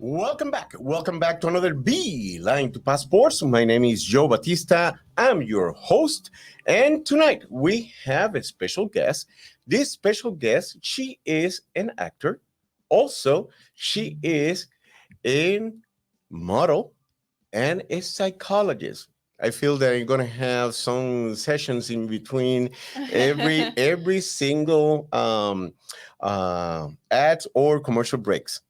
Welcome back. Welcome back to another Beeline to Passports. My name is Joe Batista. I'm your host. And tonight we have a special guest. This special guest, she is an actor. Also, she is a model and a psychologist. I feel that I'm gonna have some sessions in between every single ads or commercial breaks.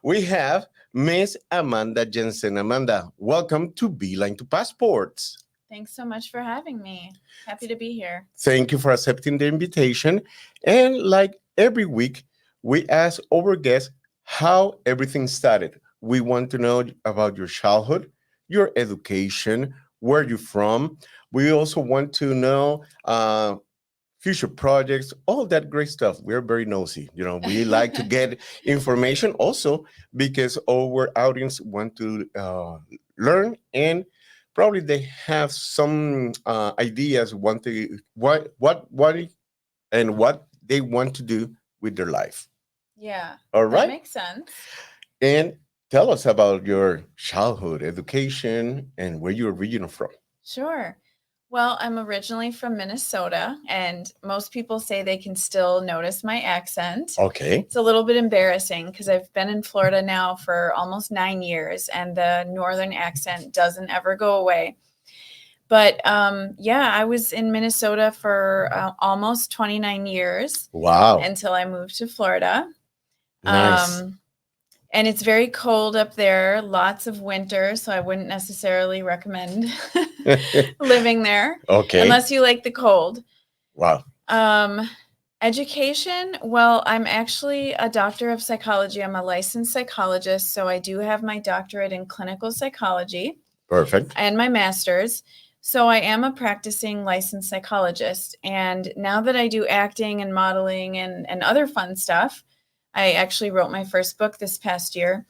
We have Miss Amanda Jensen. Amanda, welcome to Beeline to Passports. Thanks so much for having me. Happy to be here. Thank you for accepting the invitation. And like every week, we ask our guests how everything started. We want to know about your childhood, your education, where you're from. We also want to know future projects, all that great stuff. We're very nosy. We like to get information also because our audience want to learn and probably they have some ideas what and what they want to do with their life. Yeah, All that right. makes sense. And tell us about your childhood, education, and where you're original from. Sure. Well, I'm originally from Minnesota, and most people say they can still notice my accent. Okay. It's a little bit embarrassing because I've been in Florida now for almost 9 years, and the northern accent doesn't ever go away. But yeah, I was in Minnesota for almost 29 years Wow. until I moved to Florida. Nice. And it's very cold up there, lots of winter, so I wouldn't necessarily recommend living there Okay. unless you like the cold. Wow. Education, well, I'm actually a doctor of psychology. I'm a licensed psychologist, so I do have my doctorate in clinical psychology Perfect. and my master's. So I am a practicing licensed psychologist. And now that I do acting and modeling and other fun stuff, I actually wrote my first book this past year.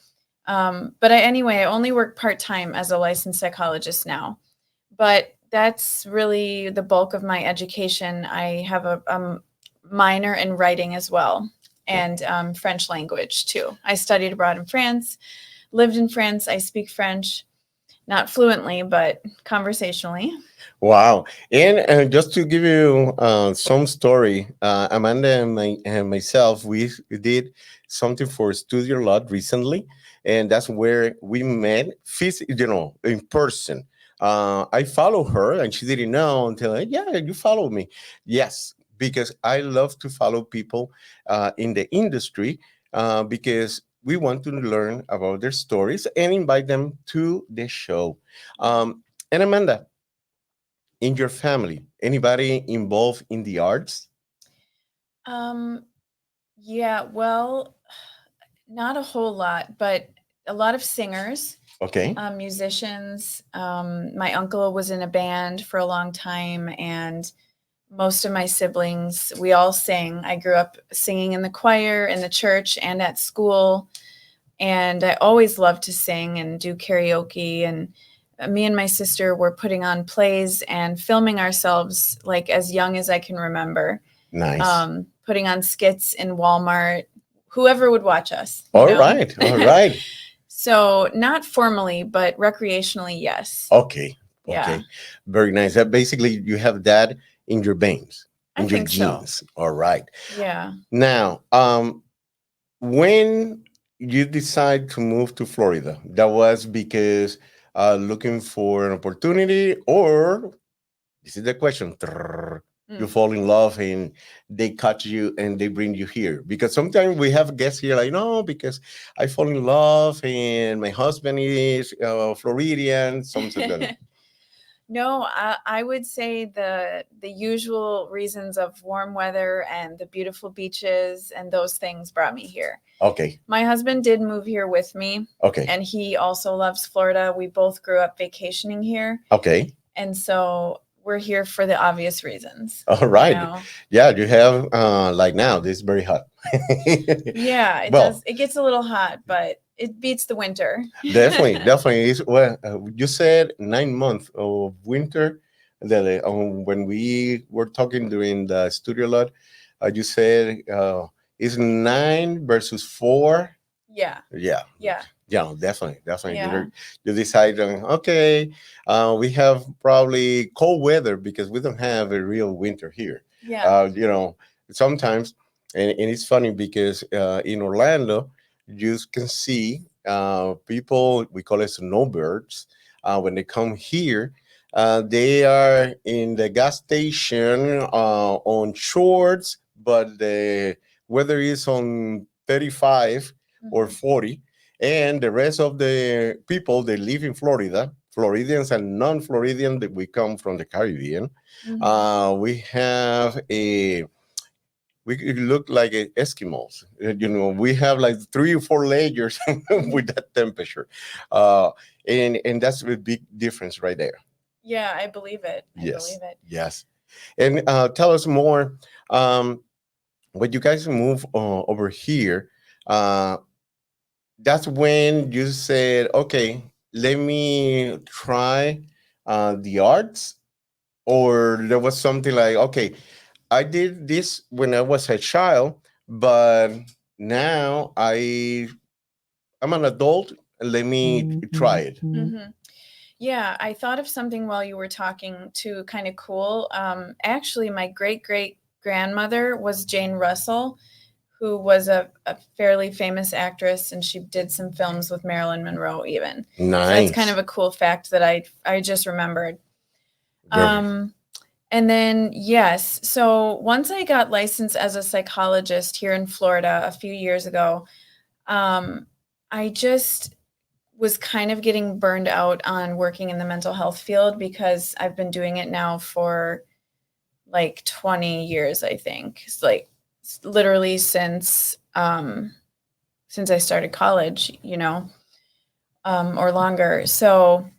But anyway, I only work part-time as a licensed psychologist now. But that's really the bulk of my education. I have a minor in writing as well and French language too. I studied abroad in France, lived in France. I speak French, not fluently, but conversationally. Wow. And just to give you some story, Amanda and myself, we did something for Studio Lot recently, and that's where we met, in person. I follow her, and she didn't know until, yeah, you follow me. Yes, because I love to follow people in the industry because we want to learn about their stories and invite them to the show. And Amanda, in your family, anybody involved in the arts? Um, yeah, well, not a whole lot, but a lot of singers, Okay. musicians. My uncle was in a band for a long time, and most of my siblings, we all sing. I grew up singing in the choir, in the church, and at school. And I always loved to sing and do karaoke. And me and my sister were putting on plays and filming ourselves like as young as I can remember. Nice. Putting on skits in Walmart, whoever would watch us. All right. All right. So not formally, but recreationally, yes. Okay. Yeah. Okay. Very nice. That basically you have that in your veins, I in your think so. genes. All right. Yeah. Now, when you decide to move to Florida, that was because looking for an opportunity, or this is the question. You fall in love and they cut you and they bring you here, because sometimes we have guests here like, no, because I fall in love and my husband is Floridian, something like that. No, I would say the usual reasons of warm weather and the beautiful beaches and those things brought me here. Okay. My husband did move here with me. Okay. And he also loves Florida. We both grew up vacationing here. Okay. And so we're here for the obvious reasons. All right. You know? Yeah, you have like now this is very hot. Yeah, it does. It gets a little hot, but it beats the winter. Definitely is. Well, you said 9 months of winter. That when we were talking during the studio lot, you said it's 9 versus 4. Yeah. Yeah, Yeah. yeah, definitely, definitely. Yeah. You decide, okay, we have probably cold weather because we don't have a real winter here. Yeah. You know, sometimes, and it's funny because in Orlando, you can see people, we call it snowbirds, when they come here. They are in the gas station on shorts, but the weather is on 35 or Mhm. 40, and the rest of the people they live in Florida, Floridians and non-Floridian that we come from the Caribbean. Mhm. We have a we look like Eskimos. We have like 3 or 4 layers with Mhm. that temperature, uh, and that's a big difference right there. Yeah, I believe it. I Yes, believe it. yes. And tell us more. When you guys move over here, uh, that's when you said, okay, let me try the arts, or there was something like, okay, I did this when I was a child, but now I'm an adult, let me try it. Mhm. Yeah, I thought of something while you were talking too, kind of cool. Actually, my great great grandmother was Jane Russell, who was a fairly famous actress, and she did some films with Marilyn Monroe, even. So that's kind Nice. of a cool fact that I just remembered. Very. Um, and then yes, so once I got licensed as a psychologist here in Florida a few years ago, um, I just was kind of getting burned out on working in the mental health field because I've been doing it now for like 20 years, I think. It's like literally since I started college, or longer. So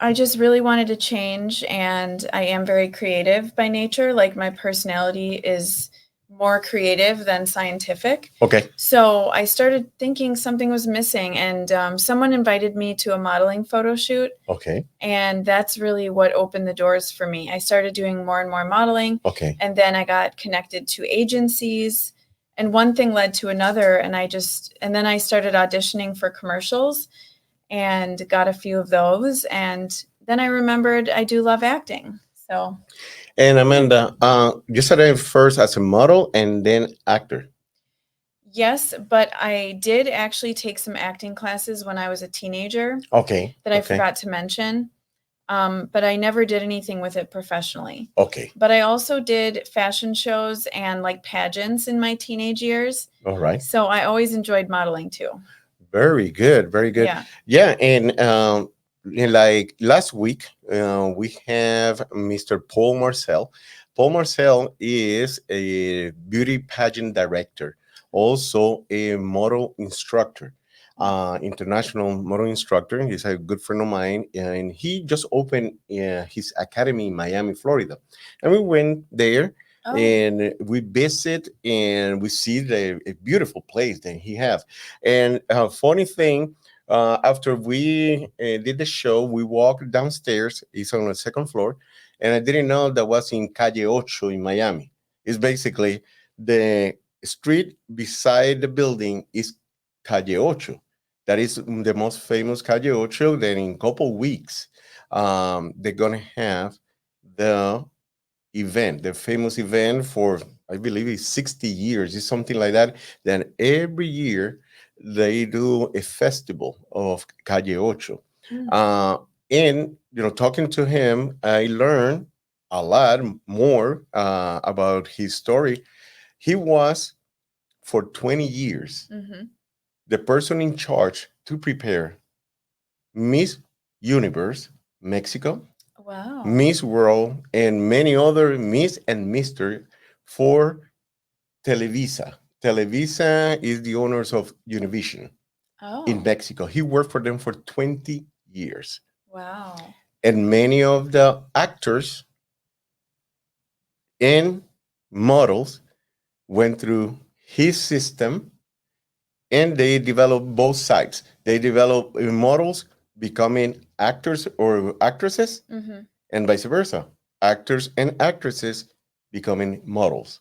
I just really wanted to change, and I am very creative by nature. Like, my personality is more creative than scientific. Okay. So I started thinking something was missing, and someone invited me to a modeling photo shoot, Okay. and that's really what opened the doors for me. I started doing more and more modeling, Okay. and then I got connected to agencies, and one thing led to another, and then I started auditioning for commercials and got a few of those, and then I remembered I do love acting. So, And yeah. Amanda, you started first as a model and then actor. Yes, but I did actually take some acting classes when I was a teenager Okay. that I Okay. forgot to mention. But I never did anything with it professionally. Okay. But I also did fashion shows and like pageants in my teenage years. All right. So I always enjoyed modeling too. Very good. Very good. Yeah. Yeah. And like last week, we have Mr. Paul Marcel. Paul Marcel is a beauty pageant director, also a model instructor, international model instructor. He's a good friend of mine, and he just opened his academy in Miami, Florida. And we went there Oh. and we visit and we see the a beautiful place that he has. And funny thing, after we did the show, we walked downstairs. It's on the second floor, and I didn't know that was in Calle Ocho in Miami. It's basically the street beside the building is Calle Ocho. That is the most famous Calle Ocho. Then in a couple weeks, they're gonna have the event, the famous event for I believe it's 60 years, it's something like that. Then every year they do a festival of Calle Ocho. Mm. And talking to him, I learned a lot more about his story. He was for 20 years Mm-hmm. the person in charge to prepare Miss Universe Mexico, Wow. Miss World, and many other Miss and Mister for Televisa. Televisa is the owners of Univision in Oh. Mexico. He worked for them for 20 years. Wow. And many of the actors and models went through his system, and they developed both sides. They developed models becoming actors or actresses, Mm-hmm. and vice versa. Actors and actresses becoming models.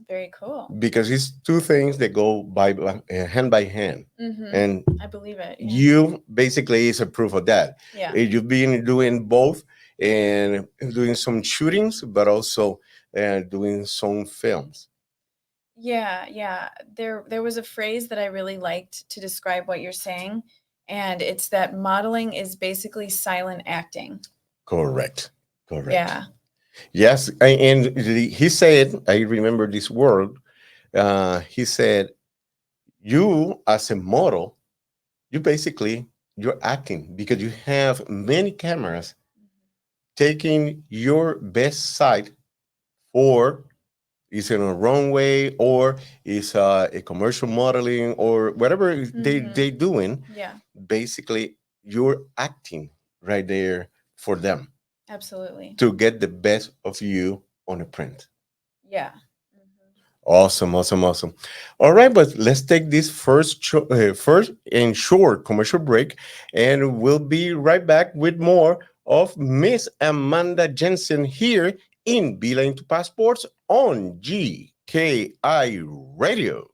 Very cool. because it's two things that go hand by hand. And I believe it. Yeah. you basically is a proof of that. Yeah. You've been doing both and doing some shootings, but also doing some films. Yeah, yeah. There was a phrase that I really liked to describe what you're saying, and it's that modeling is basically silent acting. Correct. Correct. Yeah. Yes. And he said, I remember this word. He said, you as a model, you basically you're acting because you have many cameras taking your best side for is in a runway or is a commercial modeling or whatever they doing. Yeah. Basically, you're acting right there for them Absolutely. to get the best of you on a print. Yeah. Awesome, awesome, awesome. All right, but let's take this first and short commercial break, and we'll be right back with more of Miss Amanda Jensen here in Beeline to Passports on GKI Radio.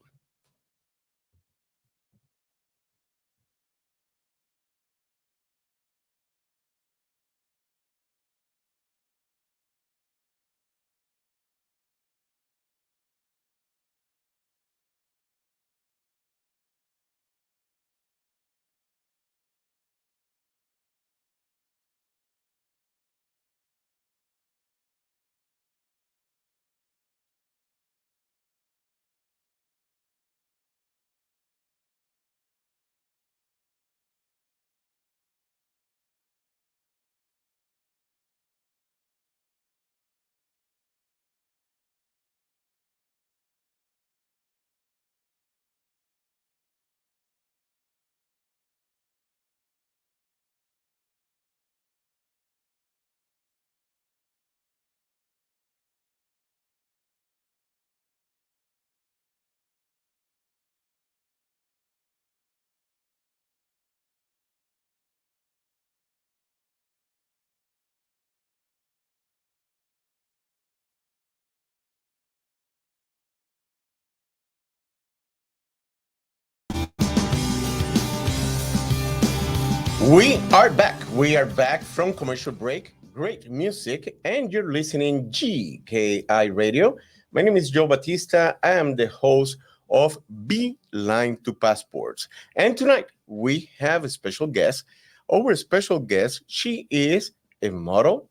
We are back. We are back from commercial break. Great music, and you're listening GKI Radio. My name is Joe Batista. I am the host of Beeline to Passports. And tonight we have a special guest. Our special guest, she is a model,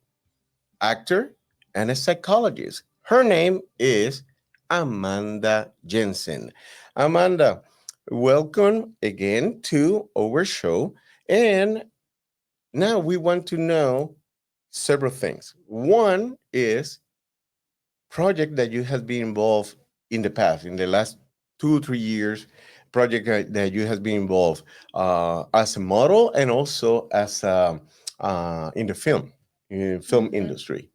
actor, and a psychologist. Her name is Amanda Jensen. Amanda, welcome again to our show. And now we want to know several things. One is project that you have been involved in the past, in the last 2 3 years, project that you have been involved as a model and also as in the film industry.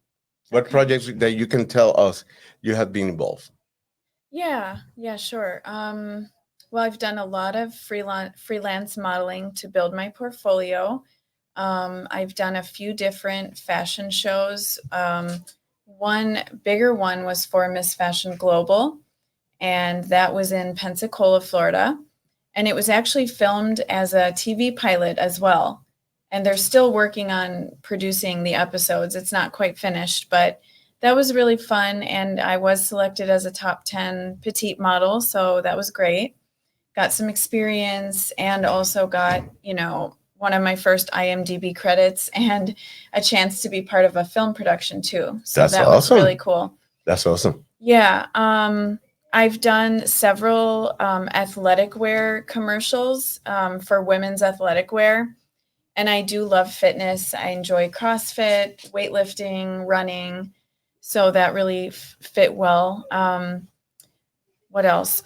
What Okay. projects that you can tell us you have been involved? Yeah, yeah, sure. Well, I've done a lot of freelance modeling to build my portfolio. I've done a few different fashion shows. One bigger one was for Miss Fashion Global, and that was in Pensacola, Florida. And it was actually filmed as a TV pilot as well. And they're still working on producing the episodes. It's not quite finished, but that was really fun. And I was selected as a top 10 petite model. So that was great. Got some experience and also got, one of my first IMDb credits and a chance to be part of a film production too. So That's that was awesome. really cool. That's awesome. Yeah. I've done several athletic wear commercials for women's athletic wear. And I do love fitness. I enjoy CrossFit, weightlifting, running. So that really fit well. What else?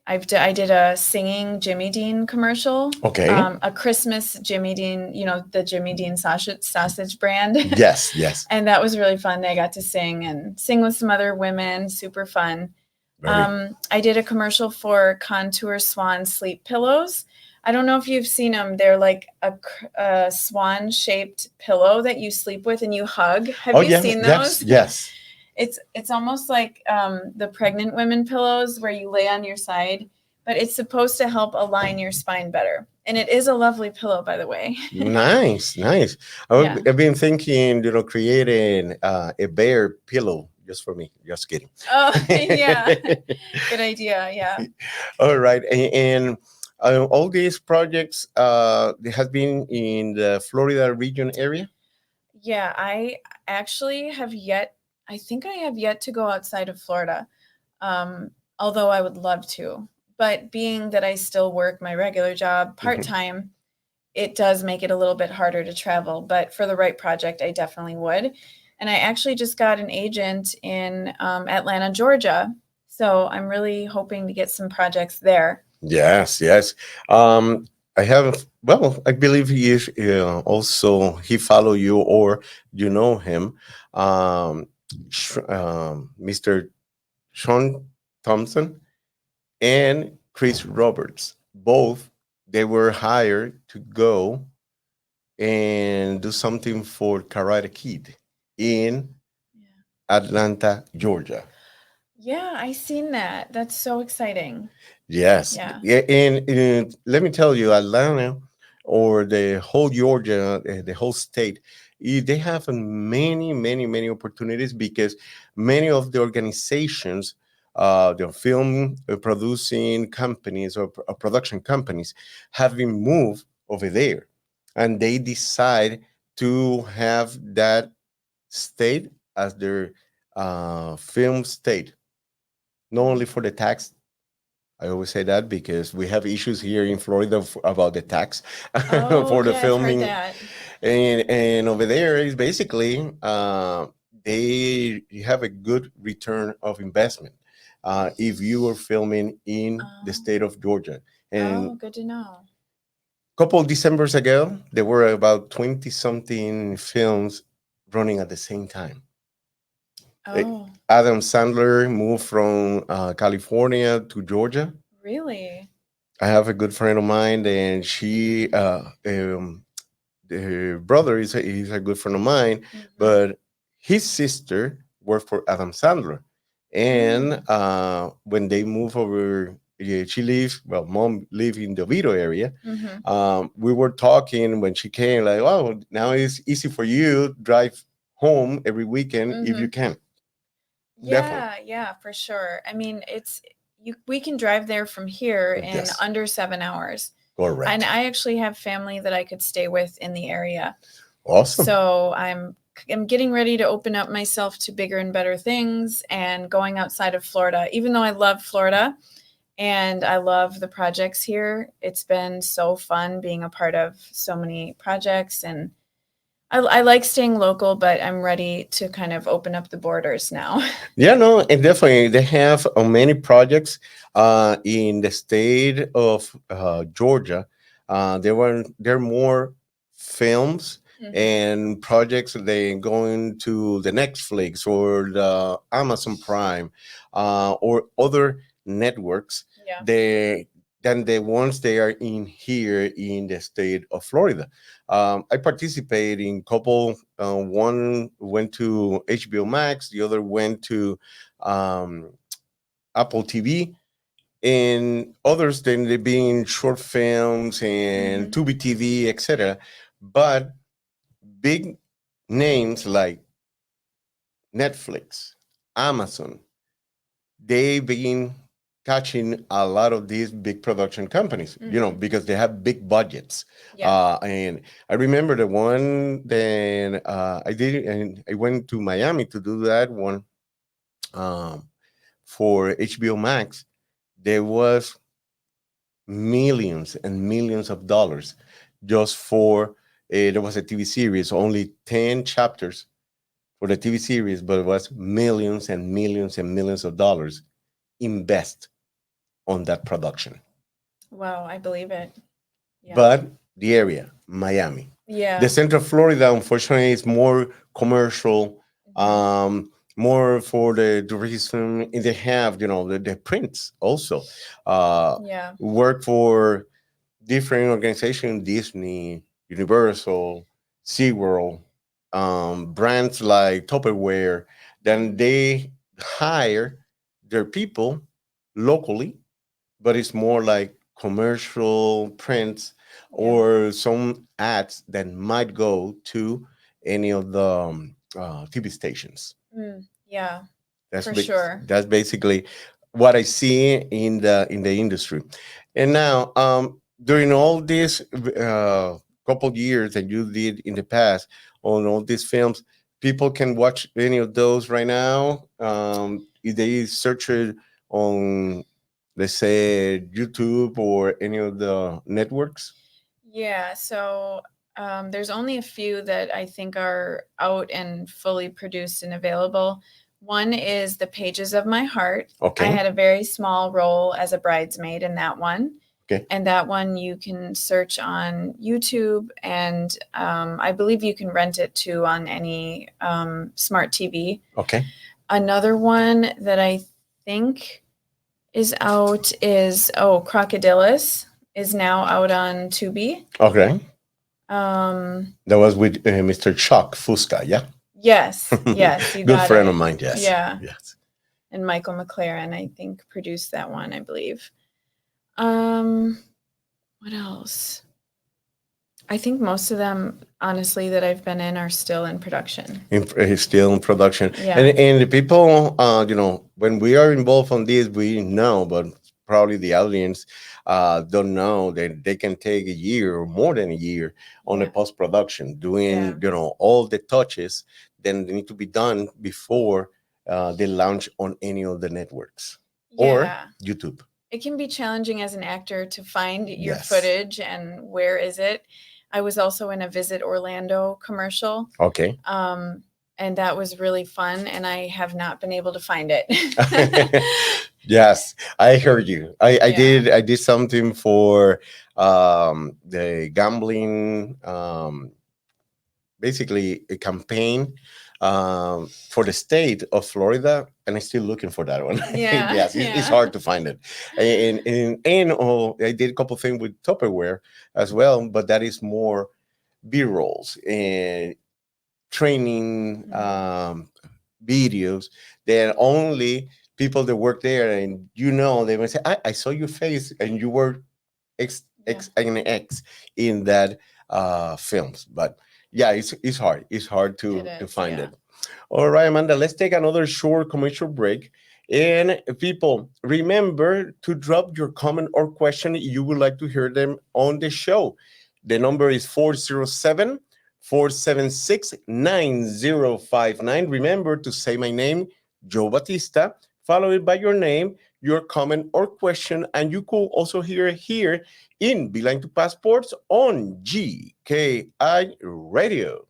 I did a singing Jimmy Dean commercial. Okay. A Christmas Jimmy Dean, the Jimmy Dean sausage brand. Yes, yes. And that was really fun. I got to sing with some other women. Super fun. I did a commercial for Contour Swan sleep pillows. I don't know if you've seen them. They're like a swan-shaped pillow that you sleep with and you hug. Have you seen those? Yes. It's almost like the pregnant women pillows where you lay on your side, but it's supposed to help align your spine better. And it is a lovely pillow, by the way. Nice, nice. Yeah. I've been thinking, creating a bear pillow just for me. Just kidding. Oh, yeah. Good idea. Yeah. All right, and all these projects they has been in the Florida region area. Yeah, I actually have yet, I think I have yet to go outside of Florida, um, although I would love to. But being that I still work my regular job part Mhm. time, it does make it a little bit harder to travel. But for the right project, I definitely would. And I actually just got an agent in Atlanta, Georgia. So I'm really hoping to get some projects there. Yes, yes. I have. Well, I believe he is also he follow you or you know him, Mr. Sean Thompson and Chris Roberts. Both they were hired to go and do something for Karate Kid in Yeah. Atlanta, Georgia. Yeah, I seen that. That's so exciting. Yes, Yeah. yeah, and let me tell you, Atlanta or the whole Georgia, the whole state, they have many, many, many opportunities because many of the organizations, the film producing companies or production companies, have been moved over there, and they decide to have that state as their film state, not only for the tax. I always say that because we have issues here in Florida about the tax Oh, for the yeah, I've heard filming, that. and over there is basically they have a good return of investment if you are filming in the Oh, state of Georgia. And oh, good to know. a couple of Decembers ago, there were about 20 something films running at the same time. Eh, Oh, Adam Sandler moved from California to Georgia. really? I have a good friend of mine, and her brother is a good friend of mine, Mm-hmm. but his sister worked for Adam Sandler, and Mm, when they moved over, yeah, she lives. Well, mom live in the Vito area. mm-hmm. We were talking when she came, like, oh, now it's easy for you drive home every weekend if you Mm-hmm. can. Definitely, Yeah, yeah, for sure. I mean, it's you we can drive there from here in yes, under 7 hours. And correct, I actually have family that I could stay with in the area. awesome. So I'm getting ready to open up myself to bigger and better things and going outside of Florida. Even though I love Florida and I love the projects here, it's been so fun being a part of so many projects and I like staying local, but I'm ready to kind of open up the borders now. Yeah, no, and definitely they have many projects in the state of Georgia. There are more films Hmm. and projects that they going to the Netflix or the Amazon Prime or other networks. Yeah. They than the ones they are in here in the state of Florida. I participate in couple. One went to HBO Max, the other went to um, Apple TV, and others then they being short films and Hmm. Tubi TV, etc. But big names like Netflix, Amazon, they've been catching a lot of these big production companies, Hmm. because they have big budgets. Yeah. And I remember the one then I did, and I went to Miami to do that one um, for HBO Max. There was millions and millions of dollars just for there was a TV series, only 10 chapters for the TV series, but it was millions and millions and millions of dollars invest on that production. Wow, I believe it. Yeah. But the area, Miami, the Yeah. Central Florida, unfortunately, is more commercial, Hmm. more for the tourism. And they have, the prints also. Uh, Yeah. work for different organizations, Disney, Universal, SeaWorld, brands like Tupperware then they hire their people locally, but it's more like commercial prints Yep. or some ads that might go to any of the TV stations. Yeah, That's for sure. that's basically what I see in the industry. And now, during all these couple years that you did in the past on all these films, people can watch any of those right now. If they search it on, let's say, YouTube or any of the networks. Yeah, so there's only a few that I think are out and fully produced and available. One is The Pages of My Heart. I Okay. had a very small role as a bridesmaid in that one. Okay. And that one you can search on YouTube, and I believe you can rent it too on any smart TV. Okay. Another one that I think is out is Crocodilus is now out on Tubi. Okay. Um, That was with Mr. Chuck Fusca, yeah? yes, yes, you Good got friend it. of mine, yes. Yeah, Yes. and Michael McLaren, I think, produced that one, I believe. What else? I think most of them, honestly, that I've been in are still in production. He's still in production. Yeah. And the people, when we are involved on this, we know, but probably the audience don't know that they can take a year or more than a year on the Yeah. post production, doing, Yeah. all the touches. Then they need to be done before they launch on any of the networks or Yeah. YouTube. It can be challenging as an actor to find your Yes. footage and where is it. I was also in a Visit Orlando commercial. Okay. And that was really fun, and I have not been able to find it. Yes, I heard you. I Yeah. did something for the gambling, basically a campaign for the state of Florida, and I'm still looking for that one. Yeah, Yes, it's yeah. hard to find it. And I did a couple things with Tupperware as well, but that is more B rolls and training videos that only people that work there, and they may say, I saw your face and you were X and X in that films. But yeah, it's hard. It's hard to It is, find yeah. it. All right, Amanda, let's take another short commercial break. And people, remember to drop your comment or question. You would like to hear them on the show. The number is 407-476-9059. Remember to say my name, Joe Batista, follow it by your name, your comment or question, and you could also hear it here in Beeline to Passports on GKI Radio.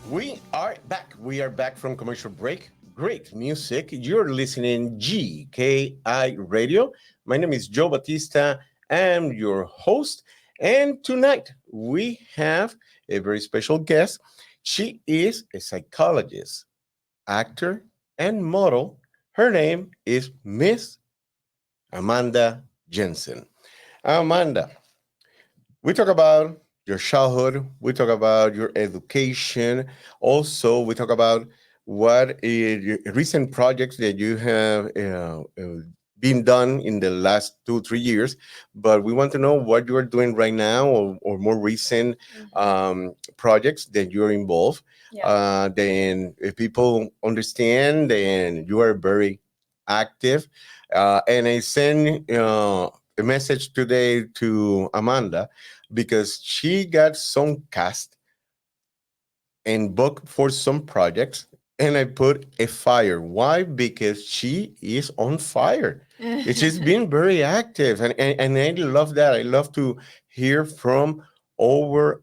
We are back. We are back from commercial break. Great music. You're listening GKI Radio. My name is Joe Batista. I'm your host. And tonight we have a very special guest. She is a psychologist, actor, and model. Her name is Miss Amanda Jensen. Amanda, we talk about your childhood, we talk about your education, also we talk about what is recent projects that you have been done in the last 2 3 years, but we want to know what you are doing right now, or more recent projects that you're involved. Yeah. Then if people understand, then you are very active. And I sent a message today to Amanda because she got some cast and booked for some projects. And I put a fire. Why? Because she is on fire. She's been very active. And I love that. I love to hear from our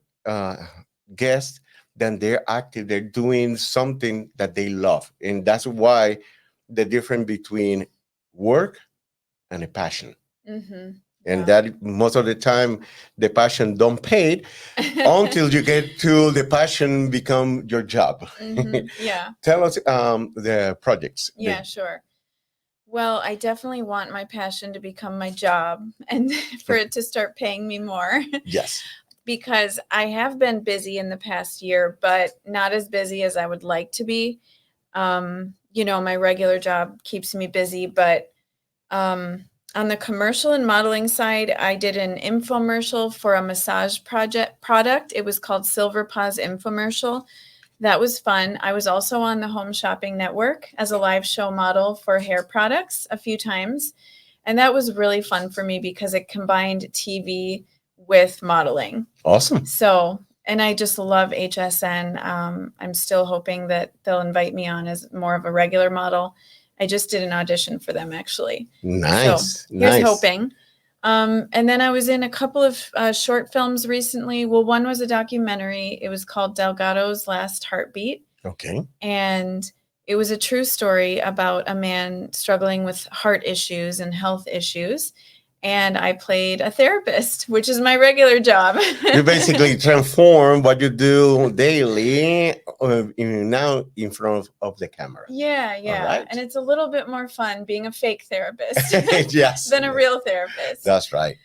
guests that they're active, they're doing something that they love. And that's why the difference between work and a passion. Mm-hmm. And Yeah. that most of the time the passion don't pay until you get to the passion become your job. Mm-hmm. Yeah. Tell us the projects. Yeah, sure. Well, I definitely want my passion to become my job and for it to start paying me more. Yes. Because I have been busy in the past year, but not as busy as I would like to be. My regular job keeps me busy, but on the commercial and modeling side, I did an infomercial for a massage product. It was called Silver Paws Infomercial. That was fun. I was also on the Home Shopping Network as a live show model for hair products a few times. And that was really fun for me because it combined TV with modeling. Awesome. So, and I just love HSN. I'm still hoping that they'll invite me on as more of a regular model. I just did an audition for them, actually. Nice. So here's nice. hoping. And then I was in a couple of short films recently. Well, one was a documentary. It was called Delgado's Last Heartbeat. Okay. And it was a true story about a man struggling with heart issues and health issues. And I played a therapist, which is my regular job. You basically transform what you do daily now in front of the camera. Yeah. Right. And it's a little bit more fun being a fake therapist yes. than a real therapist. That's right.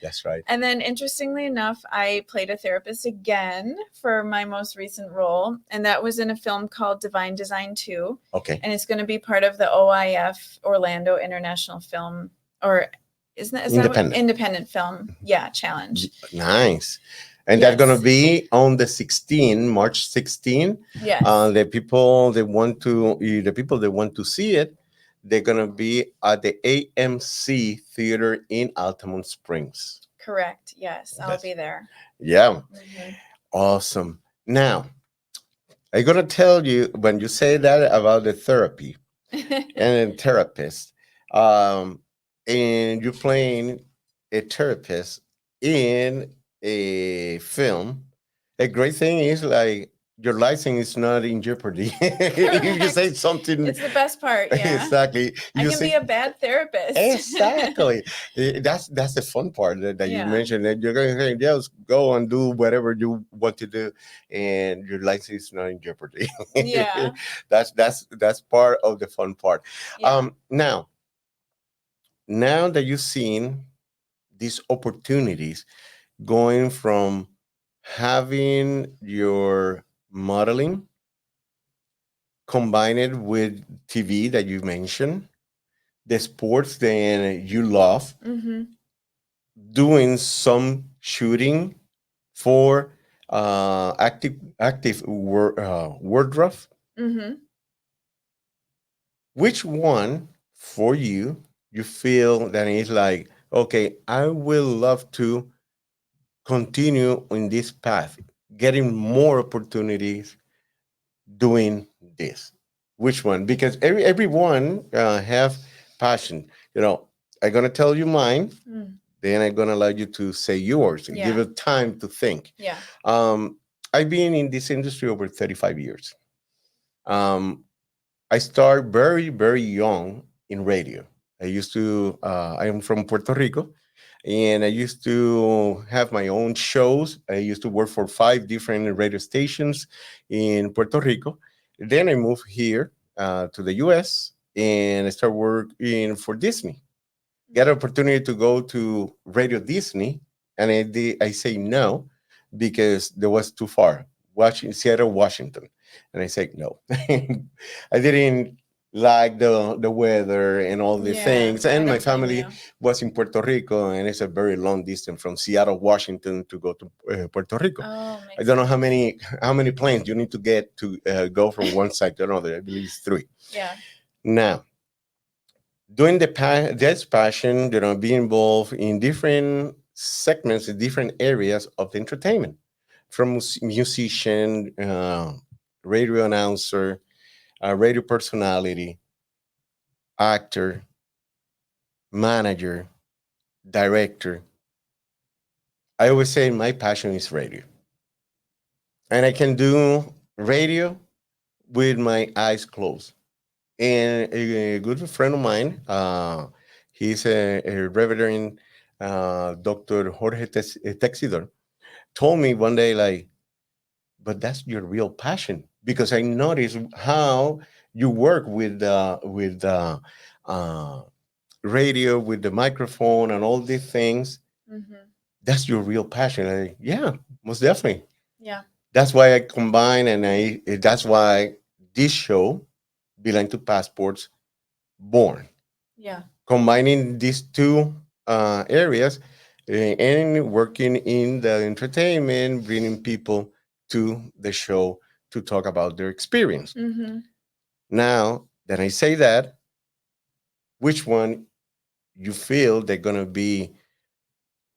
And then interestingly enough, I played a therapist again for my most recent role. And that was in a film called Divine Design 2. Okay. And it's going to be part of the OIF Orlando International Film, or is that independent film? Yeah, challenge. Nice. And that's gonna be on the 16, March 16. Yes. The people that want to see it, they're gonna be at the AMC Theater in Altamont Springs. Correct. Yes, I'll be there. Yeah. Mm-hmm. Awesome. Now, I'm gonna tell you when you say that about the therapy and a therapist. And you're playing a therapist in a film. A great thing is like your license is not in jeopardy. If you say something, it's the best part. Yeah, exactly. I can be a bad therapist. Exactly. That's the fun part that you mentioned. That you're going to just go and do whatever you want to do, and your license is not in jeopardy. Yeah, that's part of the fun part. Yeah. Now that you've seen these opportunities going from having your modeling combined with TV that you mentioned, the sports that you love, doing some shooting for active wardrobe. Which one for you feel that it's like, okay, I will love to continue in this path, getting more opportunities doing this? Which one? Because everyone have passion. I'm gonna tell you mine, then I'm gonna allow you to say yours and give it time to think. Yeah. I've been in this industry over 35 years. I started very, very young in radio. I am from Puerto Rico, and I used to have my own shows. I used to work for 5 different radio stations in Puerto Rico. Then I moved here to the US, and I started working for Disney. Got an opportunity to go to Radio Disney, and I say no because there was too far. Seattle, Washington. And I said no. I didn't like the weather and all the things. And my family was in Puerto Rico, and it's a very long distance from Seattle, Washington to go to Puerto Rico. I don't know how many planes you need to get to go from one side to another. I believe it's 3. Yeah. Now, doing this passion, be involved in different segments, in different areas of the entertainment, from musician, radio announcer, radio personality, actor, manager, director. I always say my passion is radio, and I can do radio with my eyes closed. And a good friend of mine, he's a Reverend Dr. Jorge Texidor, told me one day, like, but that's your real passion, because I noticed how you work with uh, radio, with the microphone, and all these things. Mm-hmm. That's your real passion. Yeah, most definitely. Yeah. That's why I combine, and that's why this show, Beeline to Passports, born, Yeah. combining these two areas, and working in the entertainment, bringing people to the show to talk about their experience. Mm-hmm. Now that I say that, which one you feel they're gonna be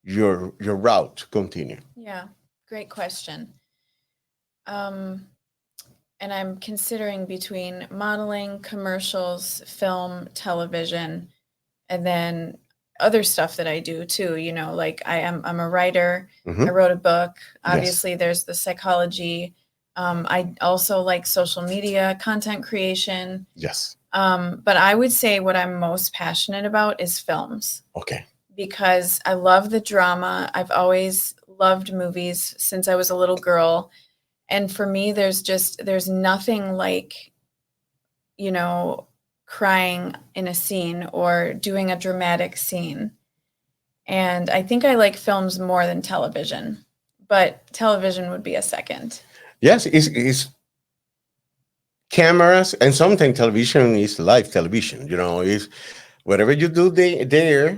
your route to continue? Yeah. Great question. Um, and I'm considering between modeling, commercials, film, television, and then other stuff that I do too. Like I'm a writer. I Mhm. wrote a book. Yes. Obviously, there's the psychology. I also like social media, content creation. Yes. But I would say what I'm most passionate about is films, Okay. because I love the drama. I've always loved movies since I was a little girl. And for me, there's nothing like, crying in a scene or doing a dramatic scene. And I think I like films more than television, but television would be a second. Yes, it's cameras, and sometimes television is live television. Is whatever you do there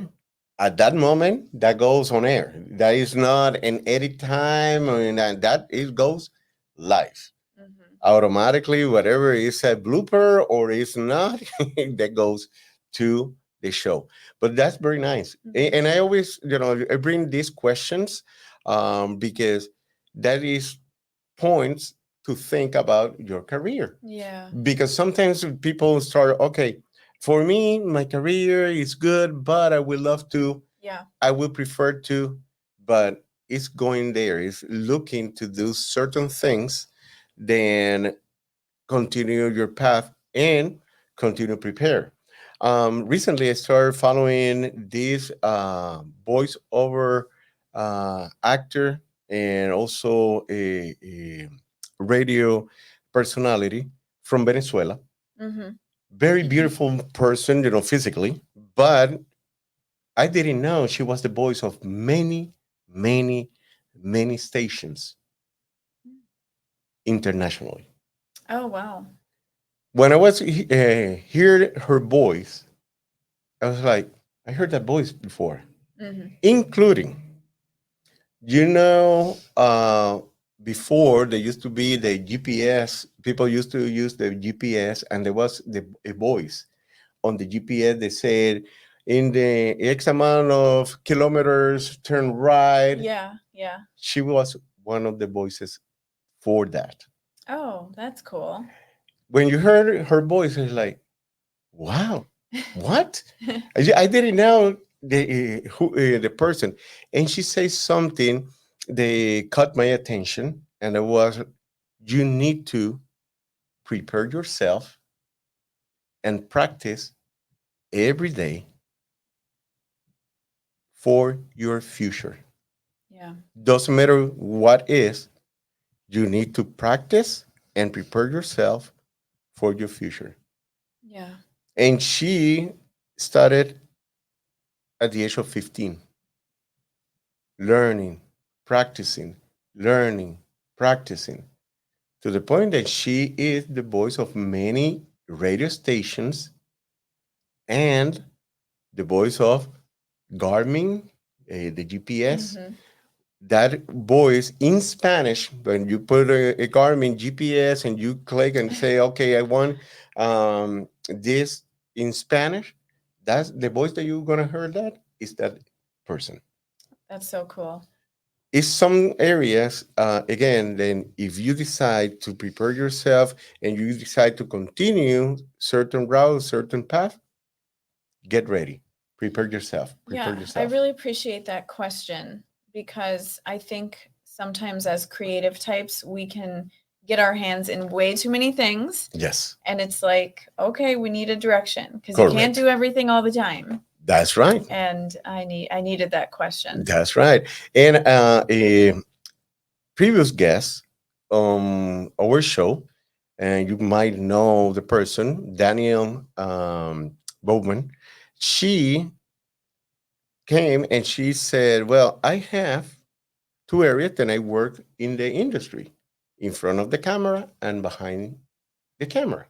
at that moment, that goes on air. That is not an edit time, or that it goes live Mm-hmm. automatically. Whatever is a blooper or is not, that goes to the show. But that's very nice. Mm-hmm. And I always, I bring these questions, because that is points to think about your career, Yeah. because sometimes people start, okay, for me my career is good, but I would love to, Yeah. I would prefer to, but it's going there, it's looking to do certain things, then continue your path and continue prepare. Recently I started following this voiceover actor, and also a radio personality from Venezuela. Mm-hmm. Very beautiful person, physically, but I didn't know she was the voice of many, many, many stations internationally. Oh, wow. When I was heard her voice, I was like, I heard that voice before, Mm-hmm. including, you know, uh, before there used to be the GPS. People used to use the GPS, and there was a voice on the GPS. They said, in the X amount of kilometers, turn right. Yeah. Yeah. She was one of the voices for that. Oh, that's cool. When you heard her voice, it's like, wow, what? I didn't know the person, and she says something. They caught my attention, and it was, you need to prepare yourself and practice every day for your future. Yeah. Doesn't matter what is, you need to practice and prepare yourself for your future. Yeah. And she started at the age of 15, learning, practicing, learning, practicing, to the point that she is the voice of many radio stations and the voice of Garmin, the GPS. Mm-hmm. That voice in Spanish, when you put a Garmin GPS and you click and say, okay, I want this in Spanish, That's the voice that you're gonna hear. That is that person. That's so cool. In some areas, again, then if you decide to prepare yourself and you decide to continue certain route, certain path, get ready. Prepare yourself. Prepare Yeah, I yourself. really appreciate that question because I think sometimes as creative types, we can get our hands in way too many things. Yes, And it's like, okay, we need a direction because you can't correct. do everything all the time. That's right. And I needed that question. That's right. And a previous guest on our show, and you might know the person, Daniel Bowman. She came and she said, "Well, I have two areas that I work in the industry, in front of the camera and behind the camera,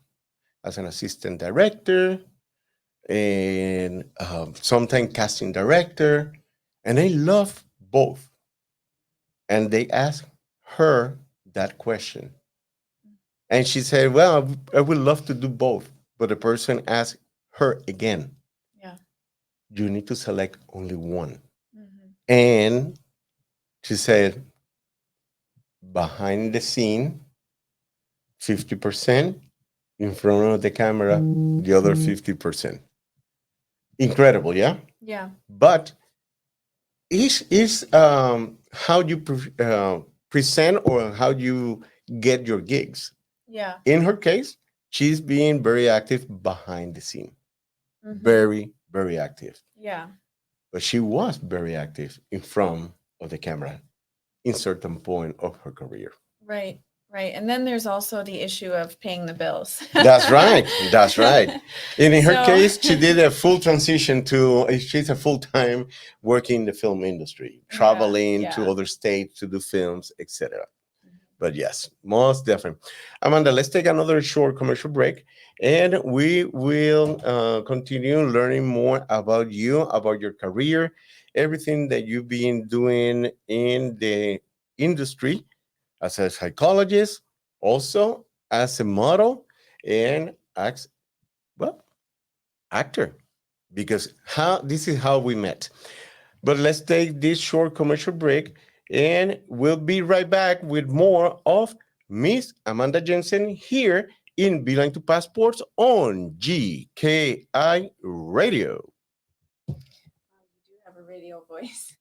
as an assistant director and sometimes casting director, and I love both." And they asked her that question, and she said, "Well, I would love to do both." But the person asked her again, Yeah. "You need to select only one." Hmm. And she said, "Behind the scene, 50%, in front of the camera, the other 50%." Incredible, yeah? Yeah. But is how you present or how you get your gigs. Yeah. In her case, she's being very active behind the scene, Hmm. very, very active. Yeah. But she was very active in front of the camera in certain point of her career. Right. Right. And then there's also the issue of paying the bills. That's right. That's right. And in her So, case, she did a full transition to, she's a full time working in the film industry, yeah. traveling to Yeah. other states to do films, etc. But yes, most definitely. Amanda, let's take another short commercial break and we will continue learning more about you, about your career, everything that you've been doing in the industry as a psychologist, also as a model, and as, well, actor. Because how this is how we met. But let's take this short commercial break and we'll be right back with more of Miss Amanda Jensen here in Beeline to Passports on GKI Radio. Wow, you do have a radio voice.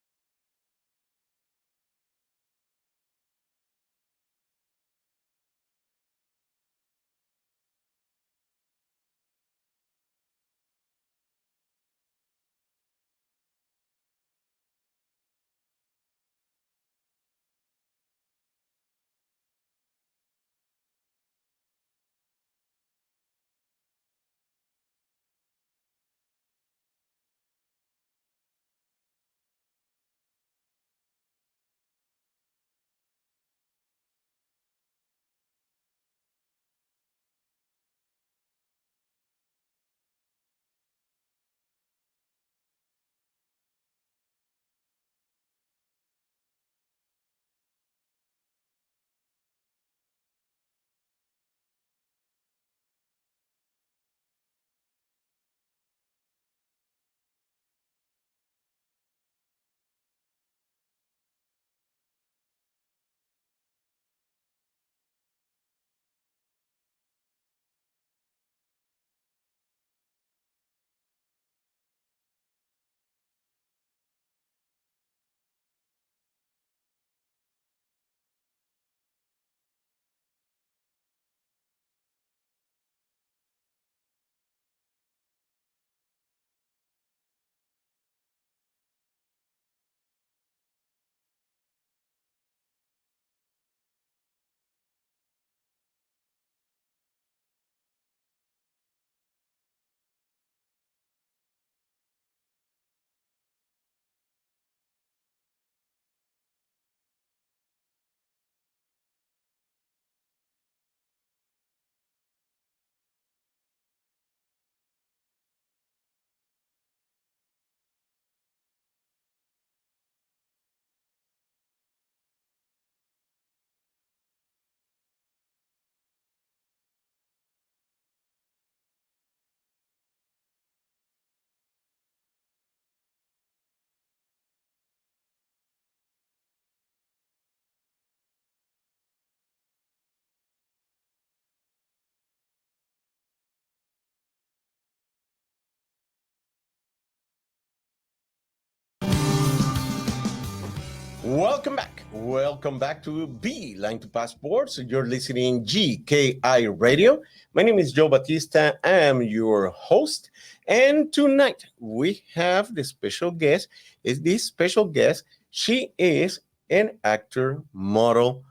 Welcome back. Welcome back to Beeline to Passports. You're listening GKI Radio. My name is Joe Batista. I am your host. And tonight we have the special guest. Is this special guest? She is an actor, model,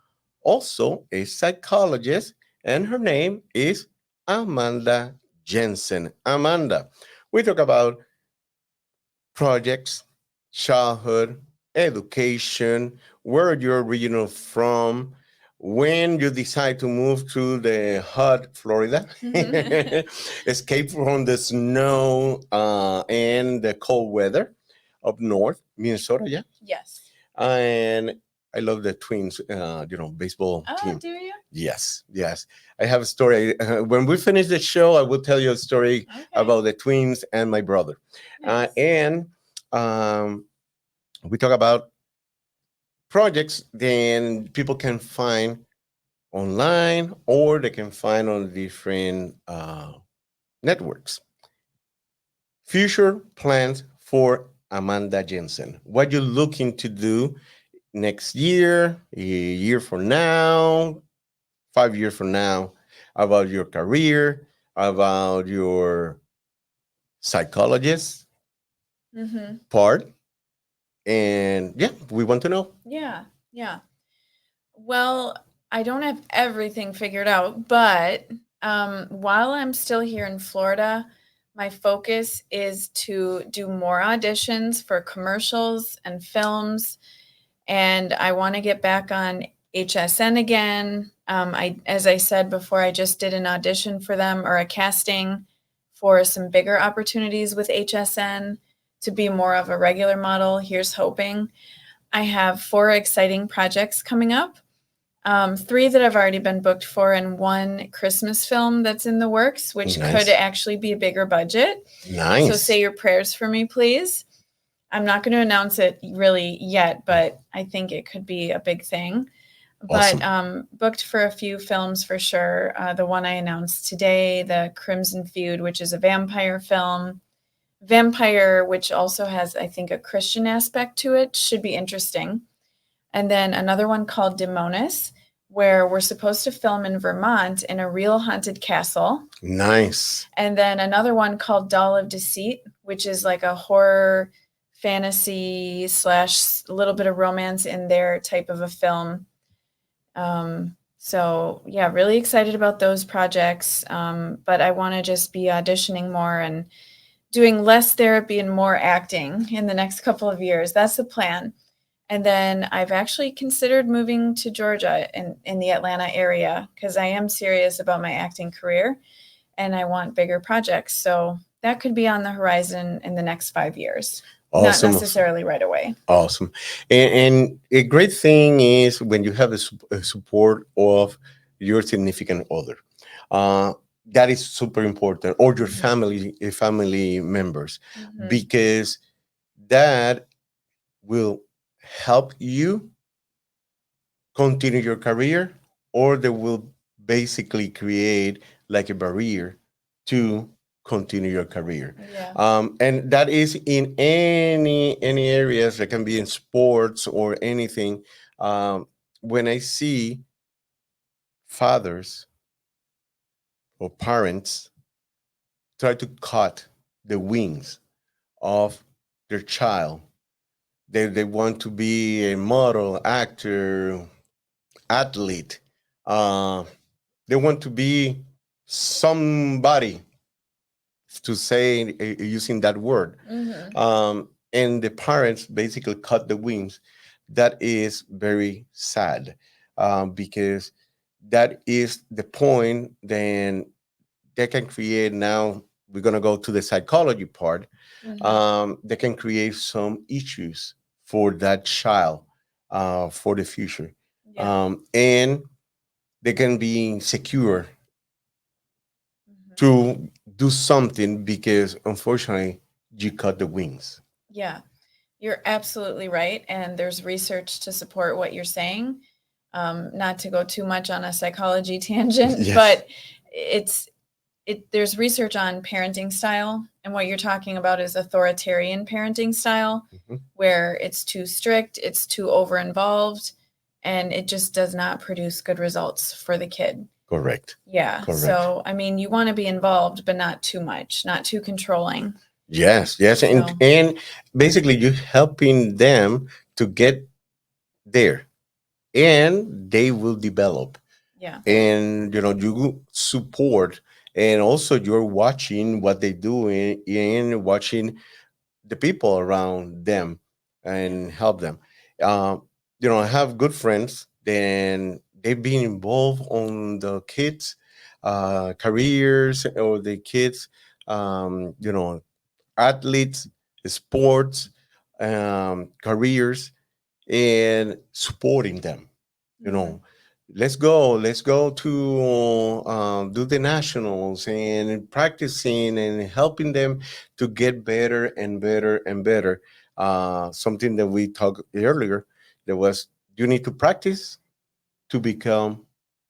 also a psychologist, and her name is Amanda Jensen. Amanda, we talk about projects, childhood, education, where you're original from, when you decide to move to the hot Florida, escape from the snow and the cold weather up north, Minnesota, yeah. Yes. And I love the Twins, baseball team. Do you? Yes, yes. I have a story. When we finish the show, I will tell you a story about the Twins and my brother. Nice. And we talk about projects then people can find online or they can find on different networks. Future plans for Amanda Jensen. What you looking to do next year, a year from now, 5 years from now, about your career, about your psychologist part. And yeah, we want to know. Yeah. Well, I don't have everything figured out, but while I'm still here in Florida, my focus is to do more auditions for commercials and films, and I want to get back on HSN again. As I said before, I just did an audition for them or a casting for some bigger opportunities with HSN to be more of a regular model. Here's hoping. I have 4 exciting projects coming up. 3 that I've already been booked for, and 1 Christmas film that's in the works, which Nice. could actually be a bigger budget. Nice. So say your prayers for me, please. I'm not going to announce it really yet, but I think it could be a big thing. Awesome. But booked for a few films for sure. The one I announced today, the Crimson Feud, which is a vampire film. Vampire, which also has, I think, a Christian aspect to it, should be interesting. And then another one called Demonis, where we're supposed to film in Vermont in a real haunted castle. Nice. And then another one called Doll of Deceit, which is like a horror fantasy / a little bit of romance in there type of a film. So yeah, really excited about those projects. But I want to just be auditioning more and doing less therapy and more acting in the next couple of years. That's the plan. And then I've actually considered moving to Georgia in the Atlanta area because I am serious about my acting career and I want bigger projects. So that could be on the horizon in the next 5 years. Awesome. Not necessarily right away. Awesome. And a great thing is when you have a support of your significant other. That is super important, or your family members, because that will help you continue your career, or they will basically create like a barrier to continue your career. Yeah. And that is in any areas that can be in sports or anything. When I see fathers or parents try to cut the wings of their child, they want to be a model, actor, athlete. They want to be somebody, to say using that word. And the parents basically cut the wings. That is very sad, because that is the point. Then they can create, now we're going to go to the psychology part. They can create some issues for that child for the future. Yeah. And they can be insecure to do something because unfortunately you cut the wings. Yeah, you're absolutely right. And there's research to support what you're saying. Not to go too much on a psychology tangent, Yes. but there's research on parenting style, and what you're talking about is authoritarian parenting style, Mhm. where it's too strict, it's too over involved, and it just does not produce good results for the kid. Correct. Yeah. Correct. So, I mean, you want to be involved, but not too much, not too controlling. Yes, yes, So, and basically you're helping them to get there, and they will develop. yeah. And you support, and also you're watching what they do and watching the people around them Yeah. and help them. I have good friends, then they've been involved on the kids careers, or the kids athletes, sports, careers, and supporting them. You Mhm. know, let's go to do the nationals, and practicing and helping them to get better and better and better. Something that we talked earlier, there was, you need to practice to become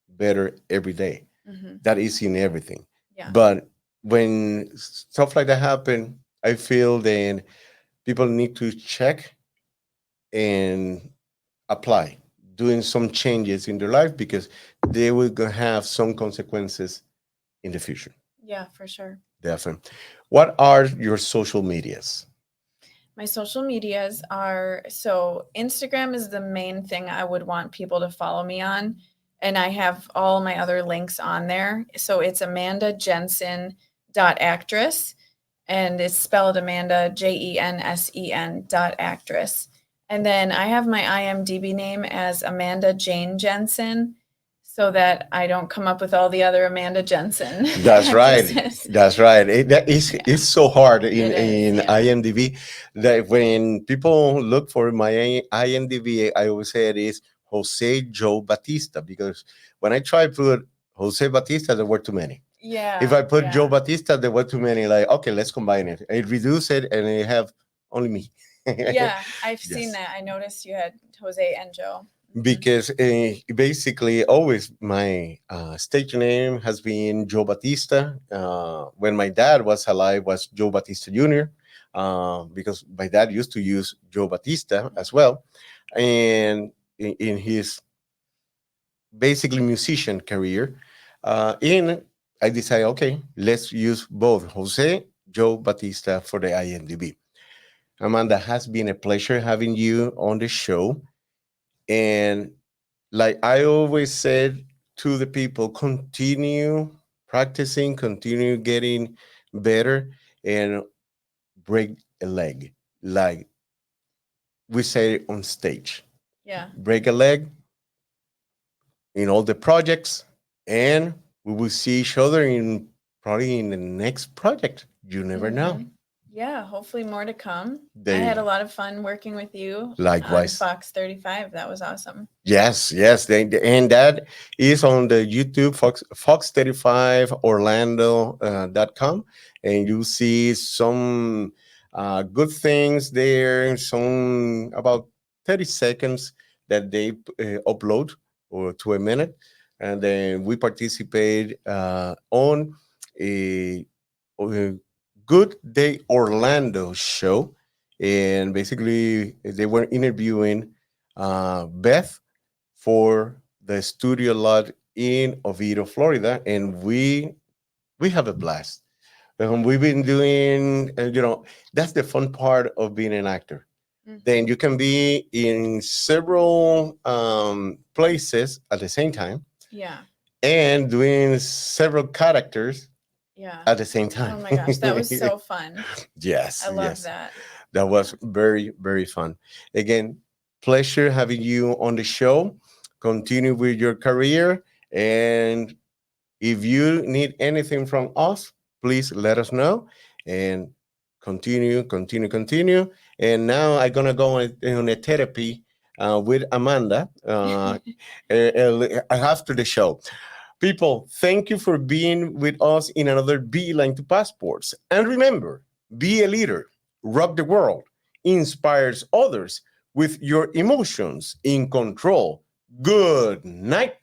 better every day. Mhm. That is in everything. Yeah. But when stuff like that happen, I feel then people need to check and apply, doing some changes in their life, because they will have some consequences in the future. Yeah, for sure. Definitely. What are your social medias? My social medias are, so Instagram is the main thing I would want people to follow me on. And I have all my other links on there. So it's Amanda Jensen actress, and it's spelled Amanda Jensen actress. And then I have my IMDb name as Amanda Jane Jensen, so that I don't come up with all the other Amanda Jensen That's right. actresses. That's right. That is, Yeah, it's so hard it is. in Yeah. IMDb, that when people look for my IMDb, I always say it is Jose Joe Batista, because when I try to put Jose Batista, there were too many. If Yeah. I put Joe Yeah. Batista, there were too many. Like, okay, let's combine it. I reduce it, and I have only me. Yeah, I've seen Yes, that. I noticed you had Jose and Joe. Mhm. because basically, always my stage name has been Joe Batista. When my dad was alive, was Joe Batista Jr. Because my dad used to use Joe Batista as well, and in his basically musician career. And I decided, okay, let's use both Jose, Joe Batista for the IMDb. Amanda, has been a pleasure having you on the show. And like I always said to the people, continue practicing, continue getting better, and break a leg. Like we say on stage, Yeah. break a leg in all the projects, and we will see each other in probably in the next project. You never know. Hmm. Yeah, hopefully more to come. I There you had a go. lot of fun working with you on Likewise. Fox 35. That was awesome. Yes, yes, and that is on the YouTube Fox 35 Orlando .com, and you see some good things there. Some about 30 seconds that they upload, or to a minute, and then we participate on a Good Day Orlando show, and basically they were interviewing Beth for the studio lot in Oviedo, Florida, and we have a blast. We've been doing, that's the fun part of being an actor. Then Hmm. you can be in several places at the same time, Yeah. and doing several characters Yeah. at the same Oh time. my gosh, that was so fun. Yes, I love yes. that. That was very, very fun. Again, pleasure having you on the show. Continue with your career. And if you need anything from us, please let us know. And continue, continue, continue. And now I'm going to go on a therapy with Amanda after the show. People, thank you for being with us in another Beeline to Passports. And remember, be a leader, rock the world, inspires others with your emotions in control. Good night.